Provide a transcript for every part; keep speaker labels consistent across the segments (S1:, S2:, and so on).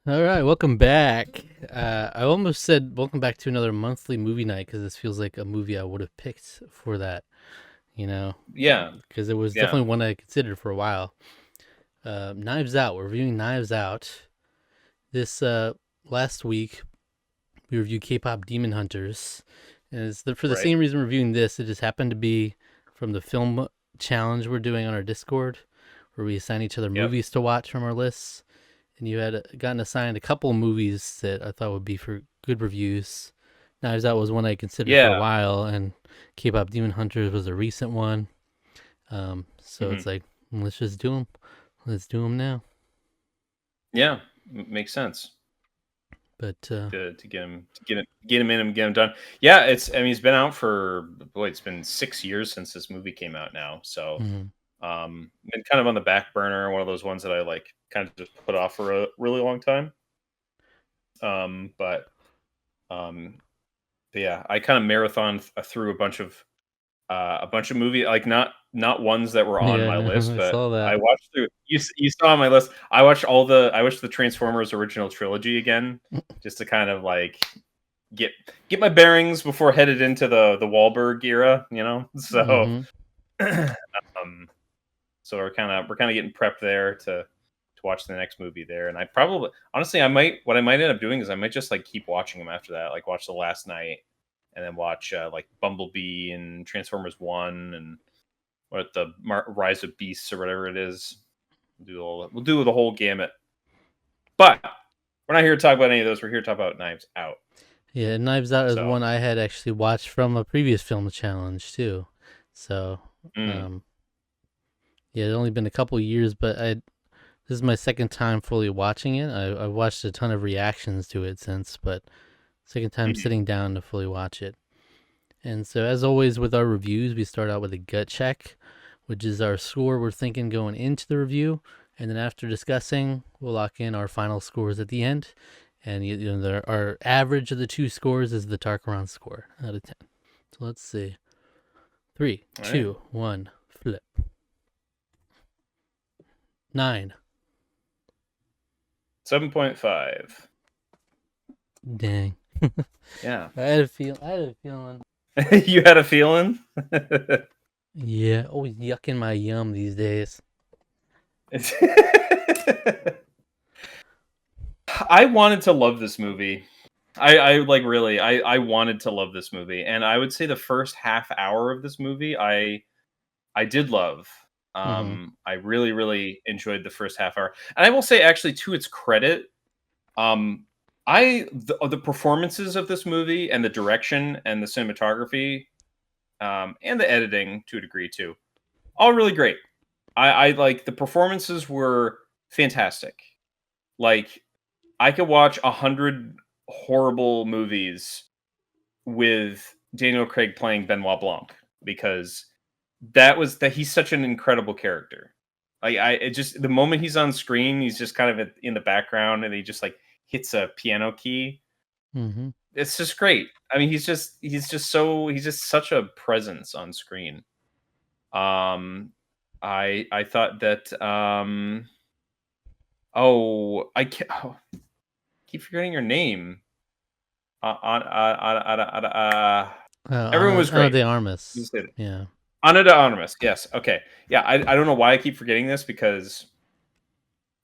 S1: All right, welcome back. I almost said welcome back to another monthly movie night because this feels like a movie I would have picked for that, you know,
S2: Yeah,
S1: because it was
S2: yeah,
S1: definitely one I considered for a while. Knives Out. We're reviewing Knives Out. This last week we reviewed K-pop Demon Hunters, and for the
S2: right.
S1: same reason we're reviewing this. It just happened to be from the film challenge we're doing on our Discord, where we assign each other
S2: Yep.
S1: movies to watch from our lists. And you had gotten assigned a couple movies that I thought would be for good reviews. Knives Out was one I considered for a
S2: Yeah.
S1: while, and K-pop Demon Hunters was a recent one. So
S2: hmm
S1: it's like, let's just do them. Let's do them now.
S2: Yeah, makes sense
S1: But
S2: to get him in and get him done. Yeah, I mean, it's been out for boy, it's been 6 years since this movie came out now. So,
S1: mhm.
S2: been kind of on the back burner. One of those ones that I like kind of just put off for a really long time. Um, but um, but yeah, I kind of marathon through a bunch of movie like not ones that were on
S1: Yeah,
S2: my
S1: no,
S2: list,
S1: I
S2: but
S1: saw
S2: I
S1: that.
S2: watched through you saw on my list. I watched the Transformers original trilogy again just to kind of like get get my bearings before headed into the Wahlberg era, you know. So
S1: Mm-hmm.
S2: um so we're kind of getting prepped there to watch the next movie there. And I probably honestly I might end up doing is I might just like keep watching them after that, like watch the last night and then watch like Bumblebee and Transformers 1 and what the Rise of Beasts or whatever it is. We'll do the whole gamut. But we're not here to talk about any of those. We're here to talk about Knives Out.
S1: Yeah, Knives Out is
S2: So,
S1: one I had actually watched from a previous film challenge too. So,
S2: mm,
S1: um, yeah, it's only been a couple years, but this is my second time fully watching it. I watched a ton of reactions to it since, but second time
S2: mhm.
S1: sitting down to fully watch it. And so, as always with our reviews, we start out with a gut check, which is our score we're thinking going into the review. And then after discussing, we'll lock in our final scores at the end. And our average of the two scores is the Tarqaron score out of 10. So let's see. Three,
S2: All right.
S1: 2, 1, flip. 9.
S2: 7.5.
S1: Dang.
S2: Yeah.
S1: I had a feeling.
S2: You had a feeling?
S1: Yeah, always yucking my yum these days.
S2: I wanted to love this movie. I like really I wanted to love this movie, and I would say the first half hour of this movie I did love.
S1: Mm-hmm.
S2: I really really enjoyed the first half hour, and I will say actually to its credit, um, the performances of this movie and the direction and the cinematography, and the editing to a degree too, all really great. I like the performances were fantastic. Like I could watch 100 horrible movies with Daniel Craig playing Benoit Blanc because that he's such an incredible character. Like it just the moment he's on screen, he's just kind of in the background and he just like hits a piano key.
S1: Mm-hmm.
S2: It's just great. I mean, he's just such a presence on screen. Um I thought that keep forgetting your name. On Everyone was
S1: Anna
S2: great.
S1: de
S2: You
S1: Armas.
S2: said it.
S1: Yeah.
S2: Ana de Armas. Yes. Okay. Yeah. I don't know why I keep forgetting this because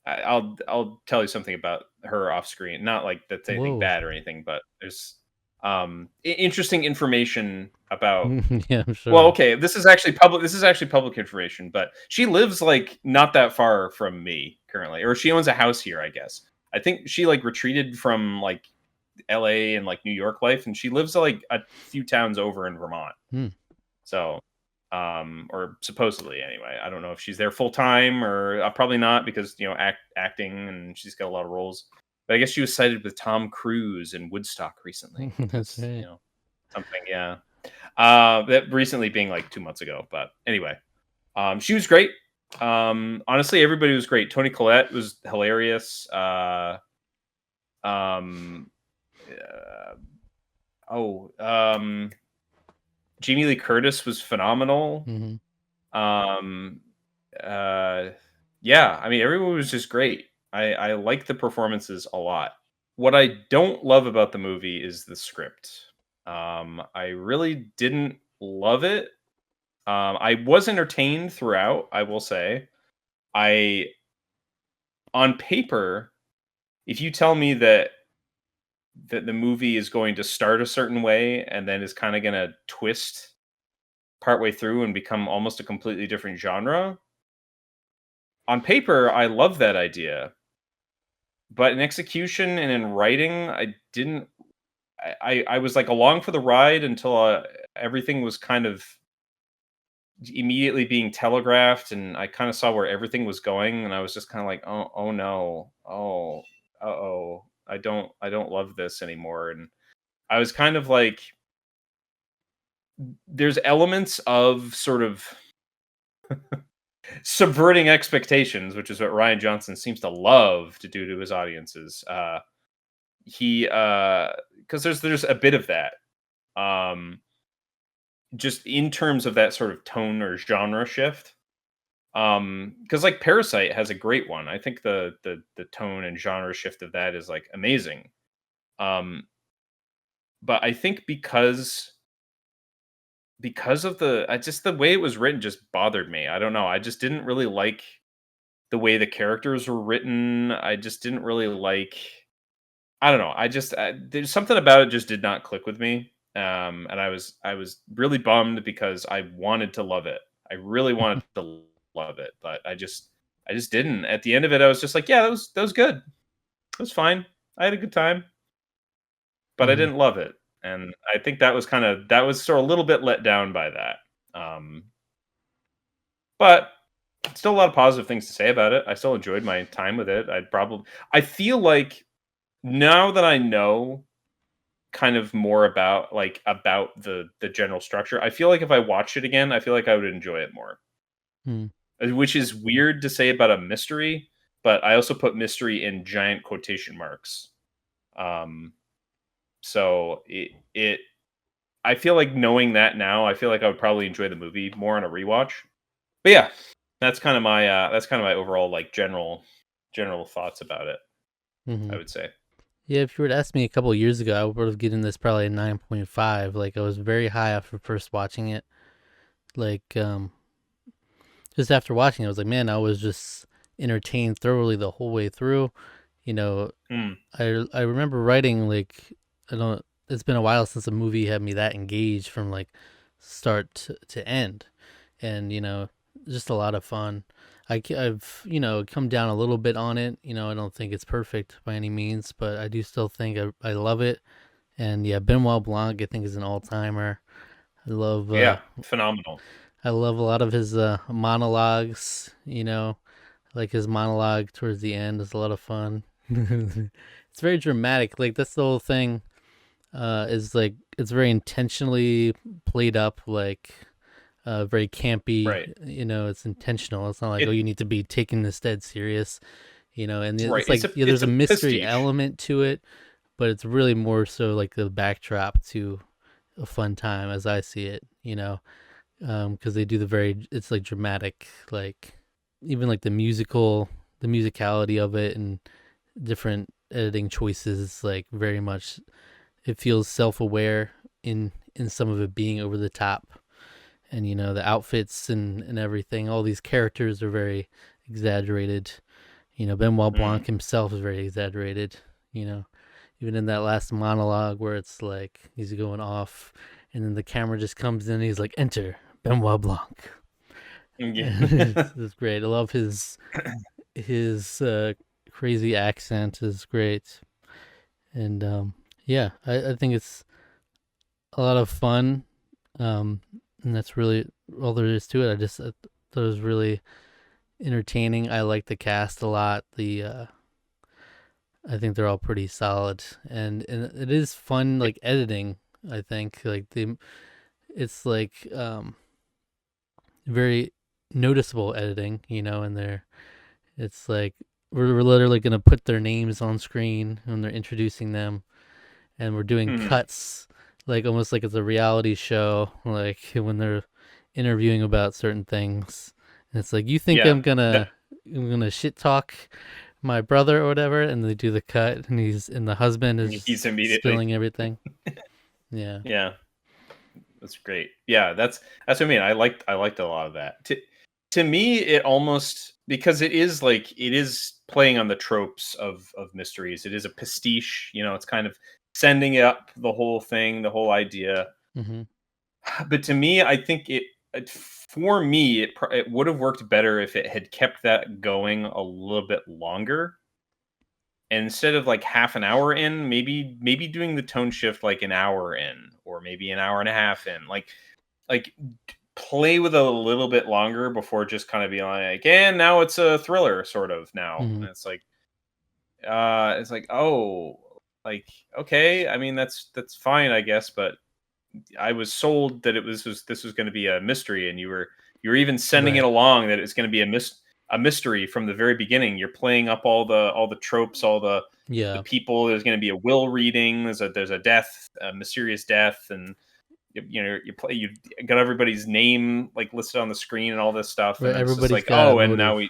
S2: I'll tell you something about her off screen. Not like that's anything
S1: Whoa.
S2: bad or anything, but there's interesting information about.
S1: Yeah, I'm
S2: Well,
S1: sure.
S2: okay, this is actually public. This is actually public information, but she lives like not that far from me currently, or she owns a house here. I guess. I think she like retreated from like LA and like New York life, and she lives like a few towns over in Vermont.
S1: Hmm.
S2: So, or supposedly anyway. I don't know if she's there full time or probably not because acting and she's got a lot of roles. But I guess she was cited with Tom Cruise in Woodstock recently, which
S1: That's
S2: is
S1: right.
S2: something. Yeah, that recently being like 2 months ago. But anyway, she was great. Honestly, everybody was great. Tony Collette was hilarious. Um, uh, oh, Jamie Lee Curtis was phenomenal.
S1: Mm-hmm.
S2: Um, uh, yeah, I mean, everyone was just great. I like the performances a lot. What I don't love about the movie is the script. I really didn't love it. I was entertained throughout, I will say. I On paper, if you tell me that the movie is going to start a certain way and then is kind of going to twist partway through and become almost a completely different genre, on paper, I love that idea. But in execution and in writing, I didn't. I was like along for the ride until everything was kind of immediately being telegraphed, and I kind of saw where everything was going, and I was just kind of like, oh no, oh, I don't love this anymore, and I was kind of like, there's elements of sort of subverting expectations, which is what Ryan Johnson seems to love to do to his audiences. He Because there's a bit of that, um just in terms of that sort of tone or genre shift. Because like Parasite has a great one. I think the tone and genre shift of that is like amazing. um but I think because of the way it was written just bothered me. I don't know, I just didn't really like the way the characters were written. I just didn't really like, I don't know. There's something about it just did not click with me. And I was really bummed because I wanted to love it. I really wanted to love it, but I just didn't. At the end of it, I was just like, yeah, that was good. It was fine. I had a good time, but I
S1: Mm-hmm.
S2: didn't love it. And I think that was sort of a little bit let down by that. But still a lot of positive things to say about it. I still enjoyed my time with it. I feel like now that I know kind of more about the general structure, I feel like if I watched it again, I feel like I would enjoy it more.
S1: Mm-hmm.
S2: Which is weird to say about a mystery, but I also put mystery in giant quotation marks. Um, so it I feel like knowing that now, I feel like I would probably enjoy the movie more on a rewatch. But yeah, that's kind of my overall like general thoughts about it,
S1: Mm-hmm.
S2: I would say.
S1: Yeah, if you were to ask me a couple of years ago, I would have given this probably a 9.5. Like I was very high after first watching it. Like just after watching it, I was like, man, I was just entertained thoroughly the whole way through. You know,
S2: Mm,
S1: I remember writing like I don't. It's been a while since a movie had me that engaged from like start to end, and just a lot of fun. I've come down a little bit on it. I don't think it's perfect by any means, but I do still think I love it. And yeah, Benoit Blanc I think is an all timer. I love
S2: yeah, phenomenal.
S1: I love a lot of his monologues. Like his monologue towards the end is a lot of fun. It's very dramatic. Like that's the whole thing. Is like it's very intentionally played up. Like very campy.
S2: Right.
S1: It's intentional. It's not like, oh,
S2: It
S1: you need to be taking this dead serious. And
S2: right.
S1: it's
S2: It's
S1: like,
S2: a
S1: yeah, there's
S2: it's
S1: a
S2: a
S1: mystery
S2: pastiche.
S1: element to it, but it's really more so like the backdrop to a fun time as I see it. Because they do it's like dramatic, like even like the musicality of it and different editing choices, like very much it feels self-aware in some of it being over the top, and the outfits and everything, all these characters are very exaggerated. Benoit
S2: Mm,
S1: Blanc himself is very exaggerated. you know Even in that last monologue where it's like he's going off, and then the camera just comes in and he's like, enter Benoit Blanc.
S2: yeah.
S1: It's great. I love his crazy accent is great. And yeah, I think it's a lot of fun. um and that's really all there is to it. I thought it was really entertaining. I like the cast a lot. The I think they're all pretty solid, and it is fun like editing. I think like it's like very noticeable editing, and it's like we're literally gonna put their names on screen when they're introducing them, and we're doing
S2: Mhm.
S1: cuts like almost like it's a reality show, like when they're interviewing about certain things. And it's like, you think
S2: Yeah.
S1: I'm
S2: That
S1: gonna shit talk my brother or whatever, and they do the cut, and the husband is
S2: He's immediately.
S1: spilling everything. Yeah.
S2: Yeah, that's great. Yeah, that's what I mean. I liked a lot of that. To me, it almost, because it is playing on the tropes of mysteries. It is a pastiche. It's kind of sending up the whole thing, the whole idea.
S1: Mm-hmm.
S2: But to me, I think for me, it would have worked better if it had kept that going a little bit longer. And instead of like half an hour in, maybe doing the tone shift like an hour in, or maybe an hour and a half in. Like play with it a little bit longer before just kind of being like, and now it's a thriller sort of now.
S1: Mm-hmm.
S2: And it's like, oh, like, okay, I mean that's fine, I guess, but I was sold that this was going to be a mystery, and you were even sending it
S1: Right.
S2: along that it's going to be a mystery from the very beginning. You're playing up all the tropes, all the
S1: Yeah.
S2: people. There's going to be a will reading. There's a death, a mysterious death, and you got everybody's name like listed on the screen and all this stuff, and
S1: Right.
S2: then it's just
S1: Everybody's
S2: like,
S1: got a
S2: oh, and now
S1: motive.
S2: we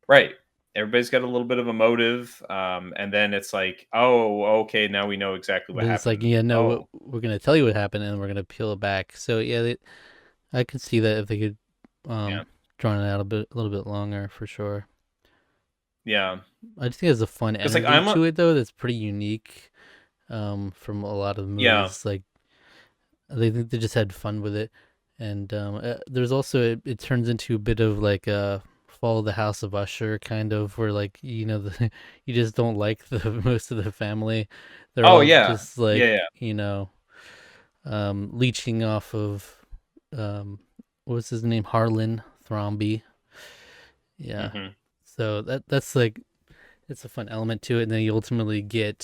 S2: right. Everybody's got a little bit of a motive, and then it's like, oh, okay, now we know exactly what
S1: But it's like,
S2: happened.
S1: yeah, no,
S2: Oh,
S1: we're gonna tell you what happened, and we're gonna peel it back. So yeah, I could see that if they could,
S2: yeah,
S1: drawn it out a little bit longer for sure.
S2: yeah.
S1: I just think there's a fun
S2: Because like
S1: energy to it though that's pretty unique, from a lot of
S2: yeah.
S1: movies. Like they think they just had fun with it, and there's also it turns into a bit of like a follow the House of Usher kind of, where like you just don't like the most of the family. They're
S2: Oh
S1: all
S2: yeah,
S1: just like,
S2: yeah, yeah.
S1: leeching off of, um, what's his name, Harlan Thrombey. Yeah,
S2: Hmm.
S1: so that's like it's a fun element to it, and then you ultimately get,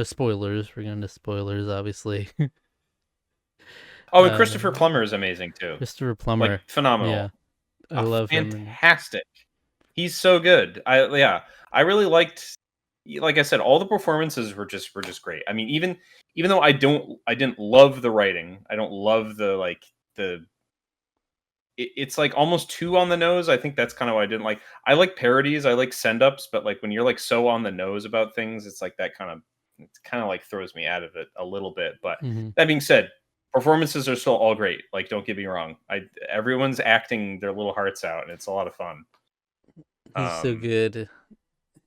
S1: spoilers. We're going to spoilers, obviously.
S2: Oh, and
S1: uh,
S2: Christopher Plummer is amazing too.
S1: Christopher
S2: Like
S1: Plummer. Yeah,
S2: phenomenal.
S1: I
S2: Oh,
S1: love him. And
S2: fantastic. He's so good. I really liked. Like I said, all the performances were just great. I mean, even though I didn't love the writing. I don't love the it's like almost too on the nose. I think that's kind of what I didn't like. I like parodies, I like send ups, but like when you're like so on the nose about things, it's like that kind of like throws me out of it a little bit. But
S1: mhm.
S2: that being said, performances are still all great. Like, don't get me wrong. Everyone's acting their little hearts out, and it's a lot of fun.
S1: He's so
S2: Um,
S1: good.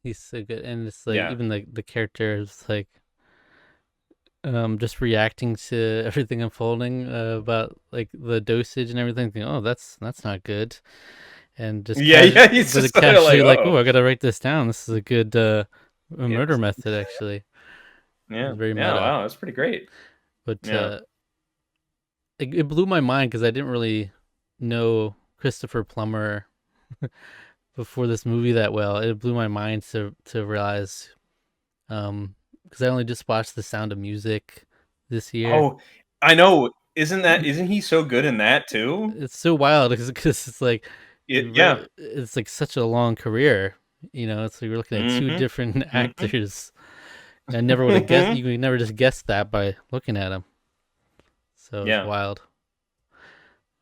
S1: He's so good, and it's like
S2: yeah.
S1: even the character is like, just reacting to everything unfolding, about like the dosage and everything. Thinking, oh, that's not good, and just
S2: Yeah, yeah, he's
S1: but
S2: just
S1: it
S2: sort of like,
S1: casually like,
S2: "Uh-oh."
S1: oh, I gotta write this down. This is a good, a murder
S2: Yes.
S1: method actually.
S2: Yeah.
S1: It's very
S2: Yeah,
S1: meta,
S2: wow, that's pretty great.
S1: but
S2: Yeah.
S1: it blew my mind because I didn't really know Christopher Plummer before this movie that well. It blew my mind to realize, because I only just watched The Sound of Music this year.
S2: Oh, I know. Isn't he so good in that too?
S1: It's so wild because it's like
S2: Yeah.
S1: it's like such a long career. It's like we're looking at two
S2: Mhm.
S1: different
S2: Mhm.
S1: actors. I never would have guessed. You could never just guess that by looking at them. So it's
S2: Yeah.
S1: wild.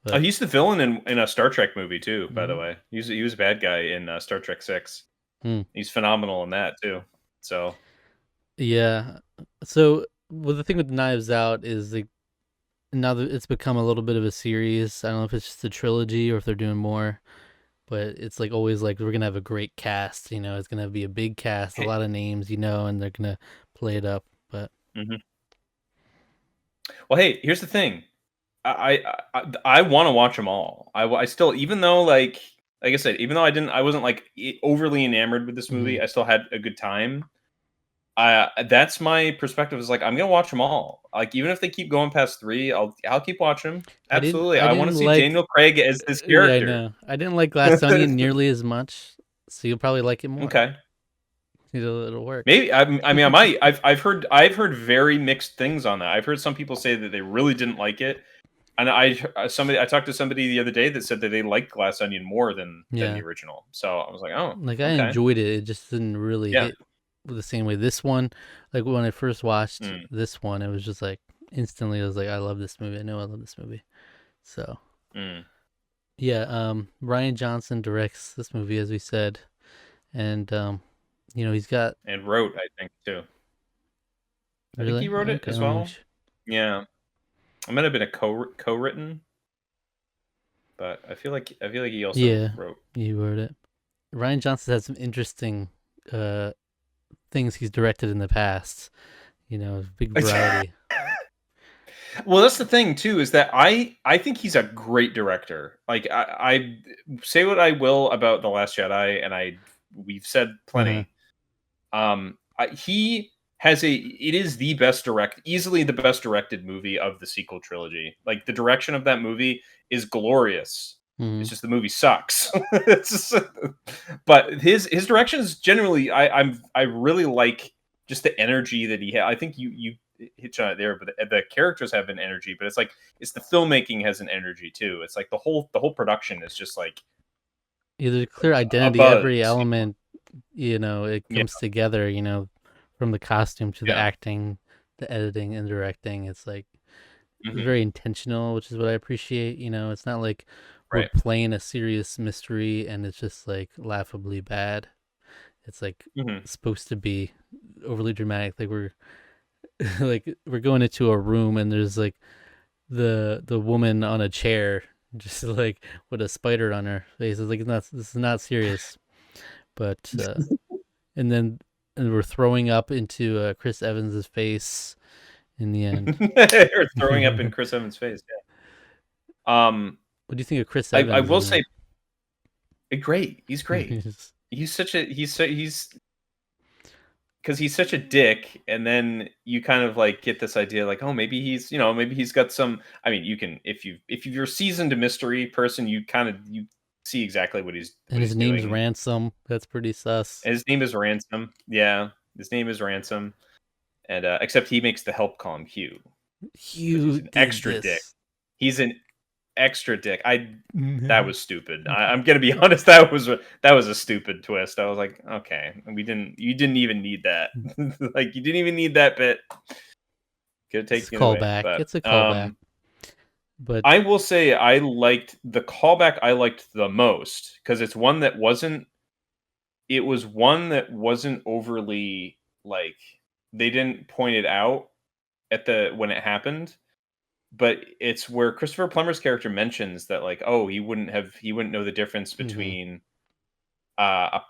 S2: Oh,
S1: But
S2: he's the villain in a Star Trek movie too, by the
S1: mhm.
S2: way. He was a bad guy in, Star Trek 6.
S1: Hmm.
S2: He's phenomenal in that too. So
S1: Yeah. So the thing with Knives Out is like now that it's become a little bit of a series. I don't know if it's just a trilogy or if they're doing more, but it's like always like we're gonna have a great cast. It's gonna be a big cast, a
S2: hey
S1: lot of names, and they're gonna play it up. But
S2: mhm. Well, hey, here's the thing. I wanna watch them all. I still, even though, like I said, even though I wasn't, like, overly enamored with this
S1: mhm.
S2: movie, I still had a good time. That's my perspective, is, like, I'm gonna watch them all. Like, even if they keep going past 3, I'll keep watching them. Absolutely,
S1: I
S2: I wanna
S1: didn't
S2: see
S1: like.
S2: Daniel Craig as this
S1: Yeah, I
S2: character.
S1: know. I didn't like Glass Onion nearly as much, so you'll probably like it more.
S2: Okay.
S1: It'll work.
S2: Maybe I mean, I might. I've heard very mixed things on that. I've heard some people say that they really didn't like it, and I talked to somebody the other day that said that they liked Glass Onion more than the
S1: Yeah,
S2: original. So I was like, oh,
S1: like I
S2: okay,
S1: enjoyed it. It just didn't really
S2: yeah,
S1: hit the same way. This one, like when I first watched
S2: mm,
S1: this one, it was just like instantly. I was like, I love this movie. I know I love this movie. So
S2: mm,
S1: yeah, Ryan Johnson directs this movie, as we said, and he's got
S2: and wrote, I think, too. I think he
S1: really
S2: wrote it
S1: okay.
S2: as
S1: Let me
S2: well. Yeah, it might have been a co-written, but I feel like he also
S1: yeah,
S2: wrote.
S1: you wrote it. Ryan Johnson has some interesting uh things he's directed in the past. Big variety.
S2: Well, that's the thing too, is that I think he's a great director. Like I say what I will about The Last Jedi, and we've said
S1: Uh huh.
S2: plenty. He has it is the best easily the best directed movie of the sequel trilogy. Like the direction of that movie is glorious.
S1: Hmm.
S2: It's just the movie sucks. It's just, but his direction is generally I really like just the energy that he had. I think you hit on it there, but the characters have an energy, but it's the filmmaking has an energy too. It's like the whole production is just like
S1: Yeah, there's a clear
S2: a
S1: identity.
S2: buzz.
S1: Every element, it
S2: Yeah.
S1: comes together. From the costume to the
S2: Yeah.
S1: acting, the editing and directing. It's like it's
S2: Hmm.
S1: very intentional, which is what I appreciate. It's not like we're
S2: Right.
S1: playing a serious mystery and it's just like laughably bad. It's like
S2: Hmm.
S1: supposed to be overly dramatic. Like we're like we're going into a room and there's like the woman on a chair just like with a spider on her face. It's like this is not serious. But and then and we're throwing up into Chris Evans's face in the end.
S2: Or throwing up in
S1: What
S2: Chris Evans' face. Yeah.
S1: do you think of Chris
S2: I
S1: Evans
S2: will
S1: in
S2: say, great. He's great.
S1: it?
S2: He's because he's such a dick, and then you kind of like get this idea, like, oh, maybe he's got some. I mean, you can if you're a seasoned mystery person, you see exactly
S1: And
S2: what
S1: his
S2: he's
S1: name's
S2: doing.
S1: Ransom. That's pretty sus.
S2: His name is Ransom. Yeah, his name is Ransom, and except he makes the help call him Hugh because he's
S1: You
S2: an
S1: did
S2: extra dick.
S1: this.
S2: He's an extra dick. That was stupid. I'm gonna be honest. That was a stupid twist. I was like, okay, you didn't even need that. Like you didn't even need that bit. Could have
S1: It's a
S2: taken it away.
S1: callback.
S2: But
S1: It's a callback. But
S2: I will say I liked the callback. I liked the most because it was one that wasn't overly like they didn't point it out at the when it happened, but it's where Christopher Plummer's character mentions that like, oh, he wouldn't know the difference
S1: mhm,
S2: between a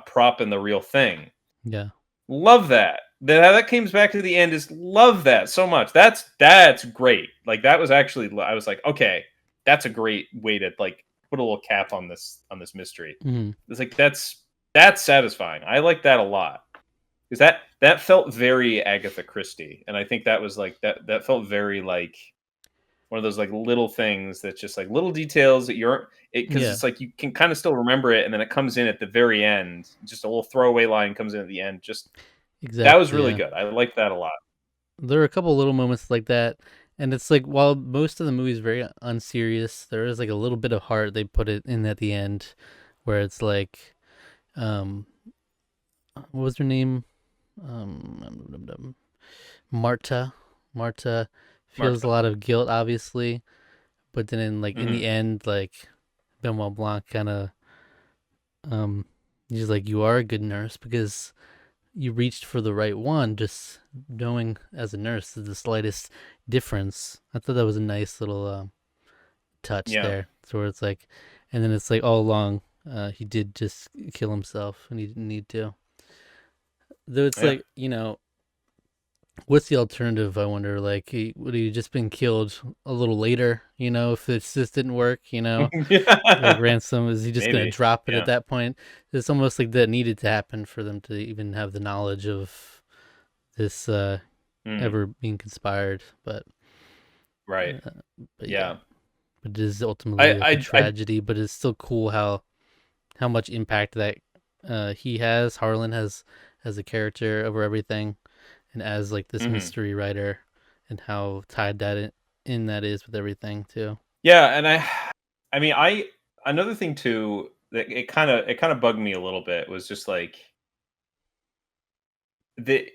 S2: prop and the real thing.
S1: yeah,
S2: Love that. That comes back to the end is love that so much. That's great. Like that was actually I was like, okay, that's a great way to like put a little cap on this mystery.
S1: mhm,
S2: It's like that's satisfying. I like that a lot because that felt very Agatha Christie, and I think that was like that felt very like one of those like little things that's just like little details that you're it because
S1: yeah,
S2: it's like you can kind of still remember it, and then it comes in at the very end. Just a little throwaway line comes in at the end. Just that was
S1: exactly.
S2: really
S1: Yeah,
S2: good. I like that a lot.
S1: there are a couple little moments like that, and it's like while most of the movie is very unserious, there is like a little bit of heart they put it in at the end, where it's like, um, what was her name? Um, Marta. Marta feels a
S2: Marta.
S1: lot of guilt, obviously, but then in
S2: Hmm.
S1: the end, like Benoit Blanc kind of um, he's like, you are a good nurse because you reached for the right one. Just knowing as a nurse the slightest difference. I thought that was a nice little touch
S2: Yeah.
S1: there. So where it's like, and then it's like all along, he did just kill himself and he didn't need to. Though it's
S2: Yeah.
S1: like, what's the alternative? I wonder. Like, would he just been killed a little later? If this didn't work, like
S2: Yeah.
S1: ransom, is he just gonna
S2: Maybe.
S1: drop it at
S2: Yeah.
S1: that point? It's almost like that needed to happen for them to even have the knowledge of this
S2: Mm.
S1: ever being conspired.
S2: Right.
S1: Uh, but yeah,
S2: Yeah.
S1: but it is
S2: I
S1: ultimately like a
S2: I
S1: tragedy. But it's still cool how much impact that he has. Harlan has as a character over everything, and as like this
S2: mhm.
S1: mystery writer, and how tied in that is with everything too.
S2: Yeah, and I mean I another thing too that it kind of bugged me a little bit was just like the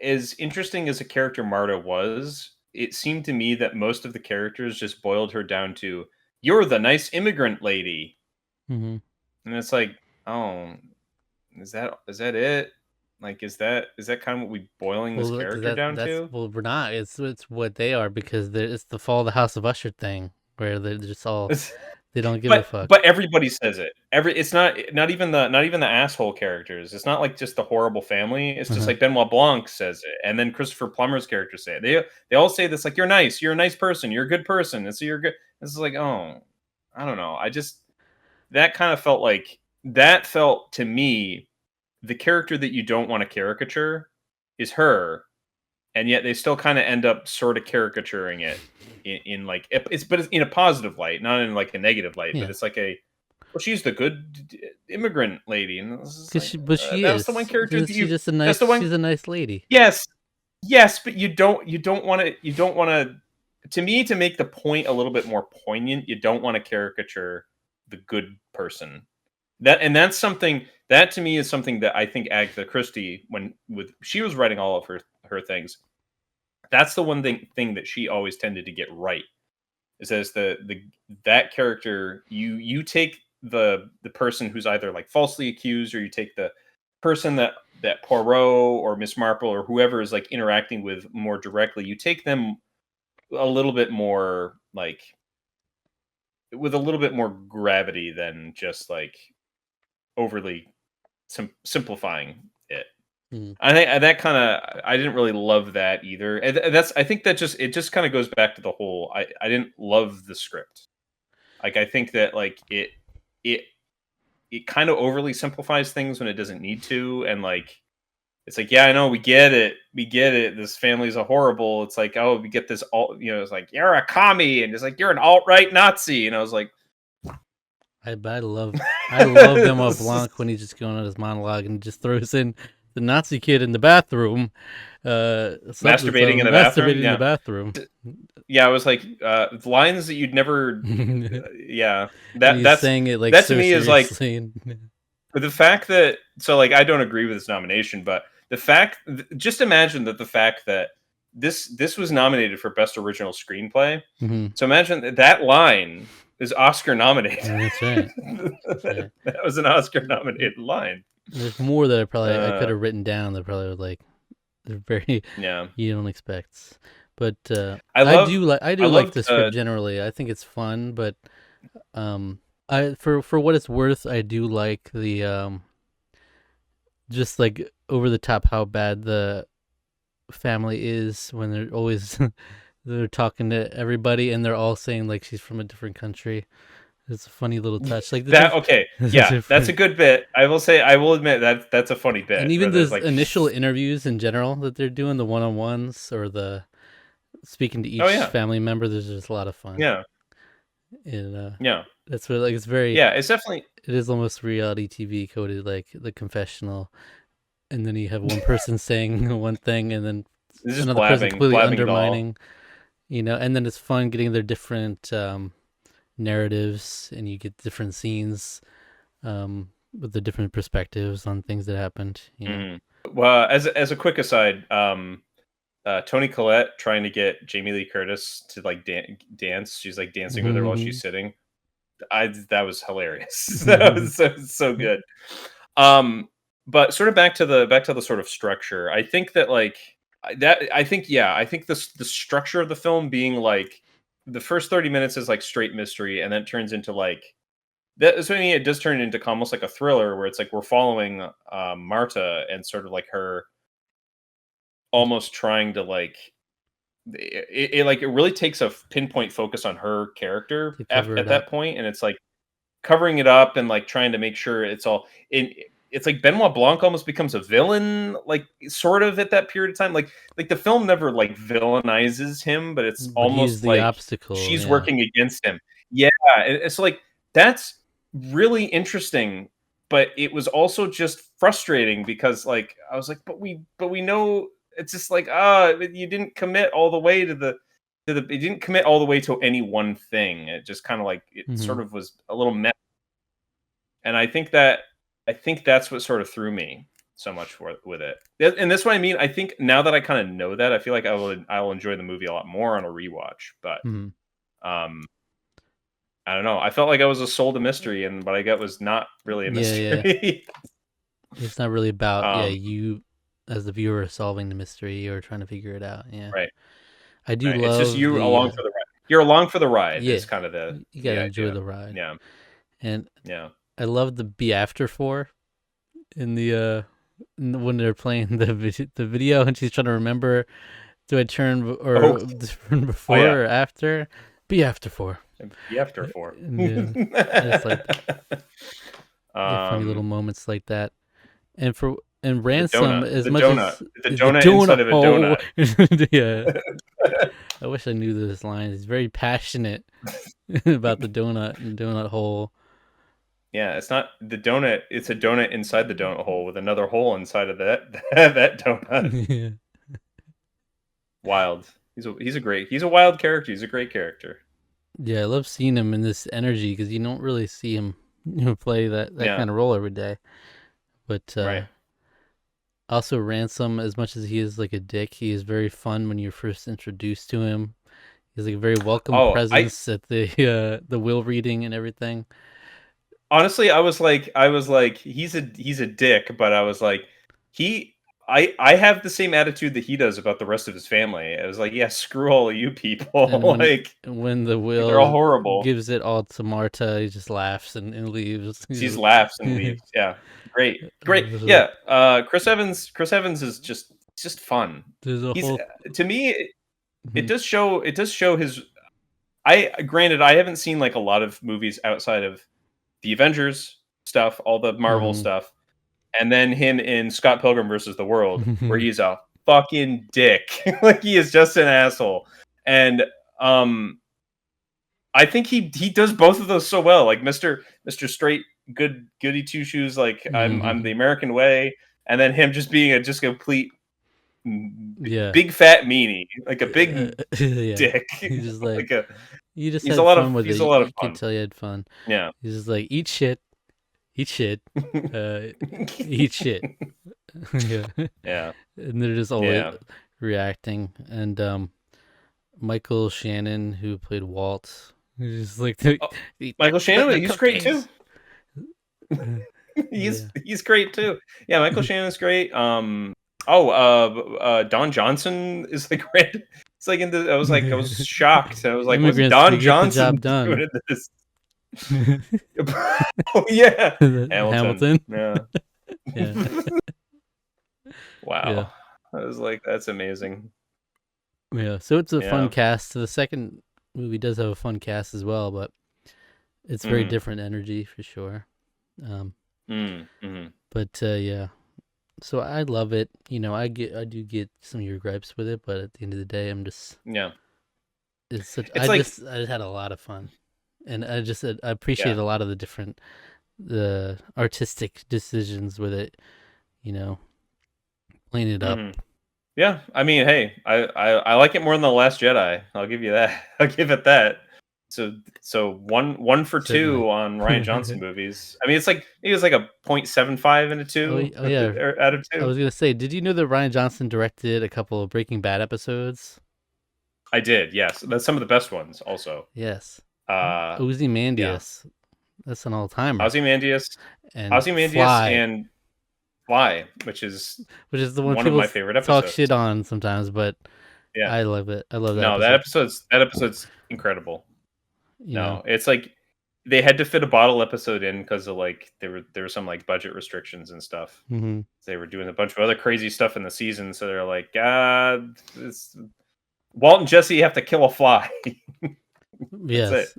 S2: as interesting as a character Marta was, it seemed to me that most of the characters just boiled her down to you're the nice immigrant lady.
S1: Hmm.
S2: And it's like, oh, is that it? Like, is that kind of what we boiling this
S1: Well, because
S2: character down
S1: that's
S2: to?
S1: well, we're not. It's what they are because it's the fall of the House of Usher thing where they're just all they don't give a fuck.
S2: But everybody says it. It's not even the asshole characters. It's not like just the horrible family. It's just
S1: Uh-huh.
S2: like Benoit Blanc says it, and then Christopher Plummer's character say it. They all say this like you're nice, you're a nice person, you're a good person, and so you're good. This is like I don't know. I just that kind of felt like that felt to me the character that you don't want to caricature is her, and yet they still kind of end up sort of caricaturing it in like but it's in a positive light, not in like a negative light. But
S1: Yeah,
S2: it's like well, she's the good immigrant lady, and this is
S1: because
S2: like
S1: but she
S2: that was the one
S1: is.
S2: character that
S1: She's
S2: you.
S1: just a
S2: That's the
S1: nice.
S2: one.
S1: She's a nice lady.
S2: Yes, yes, but you don't want to. To me, to make the point a little bit more poignant, you don't want to caricature the good person. That's something that to me is something that I think Agatha Christie, when with she was writing all of her things, that's the one thing that she always tended to get right is as the that character you take the person who's either like falsely accused or you take the person that Poirot or Miss Marple or whoever is like interacting with more directly, you take them a little bit more like with a little bit more gravity than just like overly simplifying it.
S1: Mm.
S2: I think that kind of I didn't really love that either. And that's I think that just kind of goes back to the whole I didn't love the script. Like I think that like it it kind of overly simplifies things when it doesn't need to, and like it's like yeah I know we get it. This family's a horrible. It's like oh we get this alt it's like you're a commie and it's like you're an alt right Nazi and I was like
S1: I love Benoit Blanc when he's just going on his monologue and just throws in the Nazi kid in the bathroom, something,
S2: masturbating in the bathroom.
S1: masturbating in the bathroom.
S2: Yeah, I was like lines that you'd never.
S1: And
S2: Yeah,
S1: he's saying it like
S2: that to
S1: so
S2: me is like
S1: seriously. And
S2: the fact that so like I don't agree with this nomination, but the fact just imagine that the fact that this was nominated for best original screenplay.
S1: Mhm.
S2: So imagine that line is Oscar nominated.
S1: That's right. That's right.
S2: That was an Oscar nominated line.
S1: There's more that I could
S2: Uh,
S1: have written down that probably would like they're very
S2: yeah,
S1: you don't expect. But
S2: I love
S1: I
S2: I
S1: do like
S2: loved
S1: the script generally. I think it's fun, but I for what it's worth, I do like the just like over the top how bad the family is when they're always they're talking to everybody and they're all saying like she's from a different country. It's a funny little touch. Like
S2: that okay.
S1: the
S2: Yeah, that's a
S1: different
S2: good bit. I will admit that that's a funny
S1: and
S2: bit where
S1: even
S2: there's
S1: those
S2: like
S1: initial interviews in general that they're doing, the one-on-ones or the speaking to
S2: oh
S1: each
S2: yeah.
S1: family member, there's just a lot of fun.
S2: Yeah.
S1: And
S2: Yeah.
S1: that's what like it's very
S2: Yeah, it's definitely
S1: it is almost reality TV coded, like the confessional, and then you have one person saying one thing, and then
S2: it's just
S1: another person completely
S2: blabbing it all.
S1: undermining, and then it's fun getting their different narratives, and you get different scenes with the different perspectives on things that happened.
S2: Mhm. Well, as a quick aside, Tony Collette trying to get Jamie Lee Curtis to like dance. She's like dancing with her while she's sitting. That was hilarious. That was so good. But sort of back to the sort of structure. I think that like I think the structure of the film being like the first 30 minutes is like straight mystery and then it turns into like that's when it does turn into almost like a thriller where it's like we're following Marta and sort of like her almost trying to like it really takes a pinpoint focus on her character
S1: To cover it
S2: at
S1: up.
S2: that point and it's like covering it up and like trying to make sure it's all in it's like Benoit Blanc almost becomes a villain like sort of at that period of time like the film never like villainizes him but it's
S1: But he's
S2: almost
S1: the
S2: like
S1: obstacle,
S2: she's
S1: yeah.
S2: working against him. Yeah, it's like that's really interesting but it was also just frustrating because like I was like but we know it's just like you didn't commit all the way to the it didn't commit all the way to any one thing. It just kind of like it
S1: Hmm.
S2: sort of was a little mess. And I think that's what sort of threw me so much for with it. And that's what I mean. I think now that I kind of know that, I feel like I will enjoy the movie a lot more on a rewatch. But
S1: Hmm.
S2: um I don't know. I felt like I was sold a mystery and what I got was not really a
S1: Yeah, yeah.
S2: mystery.
S1: It's not really about
S2: Um,
S1: you as the viewer solving the mystery or trying to figure it out. Yeah,
S2: right,
S1: I do
S2: right. It's just
S1: love
S2: you
S1: the
S2: along for the ride. You're along for the ride
S1: yeah.
S2: is kind of
S1: You
S2: the
S1: gotta enjoy
S2: idea.
S1: the ride,
S2: Yeah,
S1: and
S2: yeah.
S1: I love the be after for in the when they're playing the video and she's trying to remember, do I turn
S2: Oh,
S1: or turn
S2: oh yeah.
S1: before or after? Be after for.
S2: Be after 4.
S1: And then I just like funny little
S2: um,
S1: moments like that. And for and Ransom, as
S2: the
S1: much
S2: donut,
S1: as
S2: the
S1: the
S2: donut inside
S1: donut
S2: of a
S1: hole,
S2: donut.
S1: yeah. I wish I knew this line. He's very passionate about the donut and donut hole.
S2: Yeah, it's not the donut. It's a donut inside the donut hole with another hole inside of that that donut.
S1: Yeah.
S2: Wild. He's a wild character. He's a great character.
S1: Yeah, I love seeing him in this energy because you don't really see him play that
S2: Yeah,
S1: kind of role every day. But
S2: right.
S1: also Ransom, as much as he is like a dick, he is very fun when you're first introduced to him. He's like a very welcome
S2: Oh, I
S1: presence at the will reading and everything.
S2: honestly, I was like, he's a dick, but I was like, he, I have the same attitude that he does about the rest of his family. I was like, yeah, screw all of you
S1: And
S2: people,
S1: when the
S2: like they're all
S1: will
S2: horrible.
S1: gives it all to Marta, he just laughs and leaves.
S2: She just laughs and leaves. Yeah, great, great. Yeah, Chris Evans is just fun.
S1: There's a
S2: He's
S1: whole
S2: to me, it does show his. I granted I haven't seen like a lot of movies outside of the Avengers stuff, all the Marvel
S1: Mhm.
S2: stuff, and then him in Scott Pilgrim versus the World, where he's a fucking dick. Like he is just an asshole. And um I think he does both of those so well. Like Mr. Straight goody two shoes, like I'm the American way, and then him just being a just complete
S1: Yeah.
S2: big fat meanie, like a big
S1: Yeah.
S2: dick.
S1: He's just like
S2: Like a
S1: you just had fun with it.
S2: he's a lot of
S1: You could
S2: fun.
S1: tell you had fun.
S2: Yeah.
S1: He's just like eat shit, uh, eat shit. Yeah.
S2: Yeah.
S1: And they're just always
S2: Yeah.
S1: reacting. And Michael Shannon, who played Walt, he's just like
S2: Oh,
S1: eat
S2: Michael
S1: the
S2: Shannon, he's great too.
S1: cookies. Yeah.
S2: He's great too. Yeah, Michael Shannon's great. Don Johnson is like great. It's like I was shocked. I was like, what's
S1: Immigrants to
S2: Don
S1: get the
S2: Johnson
S1: job done.
S2: doing in this? Oh yeah, Hamilton.
S1: Hamilton.
S2: Yeah.
S1: Yeah. Yeah.
S2: Wow. I was like, that's amazing.
S1: Yeah. So it's a fun
S2: Yeah.
S1: cast. The second movie does have a fun cast as well, but it's very
S2: Mm,
S1: different energy for sure. Um,
S2: mm.
S1: but yeah. So I love it. I do get some of your gripes with it, but at the end of the day,
S2: Yeah.
S1: it's such,
S2: It's like,
S1: I just had a lot of fun, and I
S2: yeah.
S1: appreciate a lot of the artistic decisions with it. You know, playing it up.
S2: Mhm. Yeah, I mean, hey, I like it more than The Last Jedi. I'll give you that. I'll give it that. So one for
S1: Certainly.
S2: two on Ryan Johnson movies. I mean, it was like a 0.75 and a two
S1: Oh yeah.
S2: out of
S1: I
S2: two.
S1: was gonna say, did you know that Ryan Johnson directed a couple of Breaking Bad episodes?
S2: I did, yes. That's some of the best ones. Also,
S1: Yes.
S2: uh, yeah,
S1: Ozymandias. That's an all timer.
S2: Ozymandias,
S1: And
S2: Ozymandias,
S1: Fly,
S2: and Fly, which is
S1: which is the one
S2: one of
S1: people
S2: my favorite
S1: talk shit
S2: episodes.
S1: on sometimes, but
S2: Yeah,
S1: I love it. I love that
S2: no,
S1: episode.
S2: that episode's incredible.
S1: You know.
S2: No, it's like they had to fit a bottle episode in because of like there were some like budget restrictions and stuff.
S1: Hmm.
S2: They were doing a bunch of other crazy stuff in the season, so they're like, it's Walt and Jesse have to kill a fly. That's it.
S1: Yes.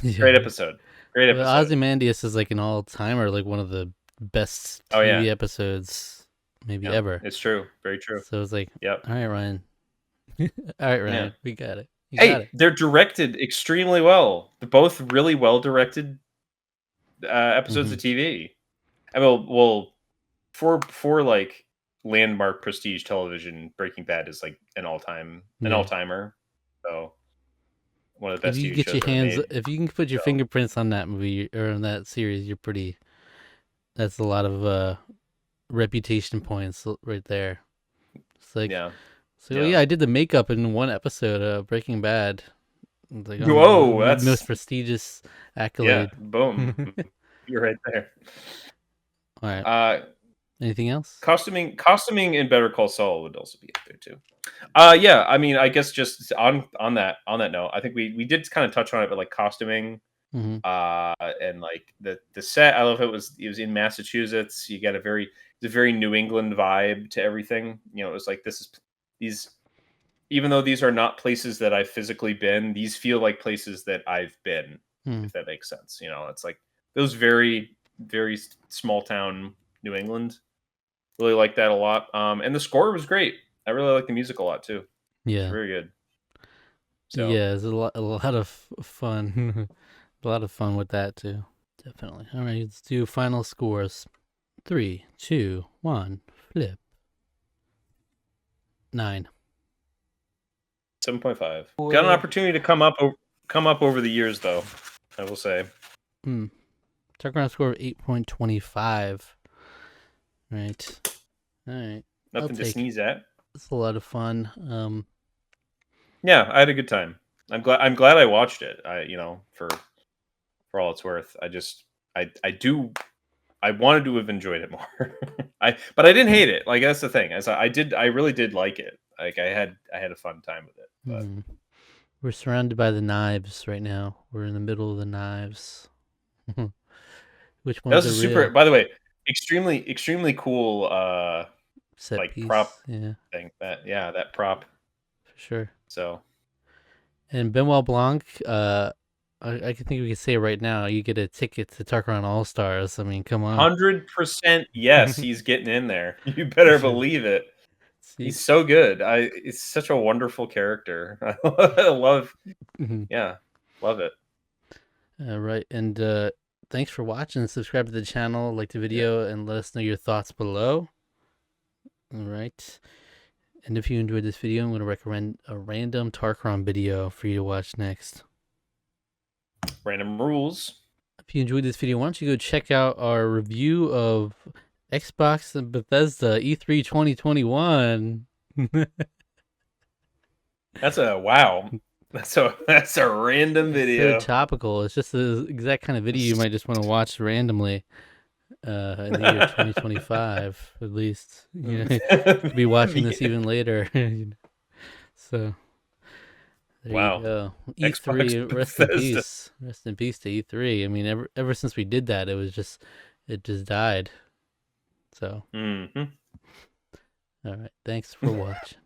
S1: Yeah.
S2: Great episode. Great
S1: But
S2: episode.
S1: Ozymandias is like an all timer, like one of the best
S2: Oh yeah,
S1: TV episodes maybe
S2: yeah,
S1: ever.
S2: it's true. Very true.
S1: So it's like,
S2: Yep.
S1: all right, Ryan. All right,
S2: Yeah.
S1: Ryan. We got it. You got
S2: Hey,
S1: it.
S2: they're directed extremely well. They're both really well directed episodes
S1: Hmm.
S2: of TV. I mean, well, for like landmark prestige television, Breaking Bad is like an all
S1: Yeah.
S2: timer. So one of the
S1: If
S2: best
S1: you
S2: TV
S1: get your
S2: shows ever
S1: hands,
S2: made.
S1: if you can put your
S2: So
S1: fingerprints on that movie or on that series, you're pretty. That's a lot of reputation points right there. It's like,
S2: yeah,
S1: so
S2: yeah.
S1: yeah, I did the makeup in one episode of Breaking Bad. It's like, oh,
S2: Whoa,
S1: the most
S2: that's
S1: prestigious
S2: yeah.
S1: accolade. All
S2: Boom, you're right there.
S1: right.
S2: Uh,
S1: Anything else?
S2: Costuming in Better Call Saul would also be up there too. Yeah, I mean, I guess just on that note, I think we did kind of touch on it, but like costuming,
S1: Mm-hmm.
S2: and like the set, I love it was in Massachusetts. You get a very New England vibe to everything. It was like these, even though these are not places that I've physically been, these feel like places that I've been,
S1: Mm.
S2: if that makes sense. It's like those very, very small town New England. Really like that a lot. And the score was great. I really like the music a lot too. It's
S1: Yeah.
S2: very good. So
S1: Yeah, it's a lot of fun. A lot of fun with that too. Definitely. All right, let's do final scores. 3, 2, 1, flip. 9.
S2: 7.5. Got an opportunity to come up over the years though, I will say.
S1: Hmm. Tarqaron score of 8.25. Right. All right. I'll
S2: Nothing to
S1: take it.
S2: sneeze at.
S1: It's a lot of fun.
S2: Yeah, I had a good time. I'm glad I watched it. For all it's worth. I wanted to have enjoyed it more. But I didn't hate it. Like that's the thing. I really did like it. Like I had a fun time with it. But
S1: Hmm. We're surrounded by the knives right now. We're in the middle of the knives. Which
S2: that
S1: ones
S2: was
S1: are
S2: a super,
S1: real?
S2: by the way, extremely cool
S1: Set
S2: like
S1: piece.
S2: prop
S1: Yeah,
S2: thing. That prop.
S1: for sure.
S2: So
S1: And Benoit Blanc, I can think we can say it right now. You get a ticket to Tarqaron All Stars. I mean, come on.
S2: 100% yes, he's getting in there. You better believe it.
S1: See?
S2: He's so good. It's such a wonderful character. I love,
S1: Mhm.
S2: yeah, love it.
S1: Right. And thanks for watching. Subscribe to the channel, like the
S2: Yeah.
S1: video, and let us know your thoughts below. All right. And if you enjoyed this video, I'm going to recommend a random Tarqaron video for you to watch next.
S2: Random rules.
S1: If you enjoyed this video, why don't you go check out our review of Xbox and Bethesda E3 2021.
S2: That's a wow. That's a random
S1: It's so
S2: video.
S1: topical. It's just the exact kind of video you might just want to watch randomly in the year 2025, at least. You could be watching this even later. So there you
S2: Wow.
S1: go.
S2: Xbox
S1: E3, rest in
S2: Bethesda.
S1: peace. Rest in peace to E3. I mean, ever since we did that, it just died. So,
S2: Hmm.
S1: all right. Thanks for watching.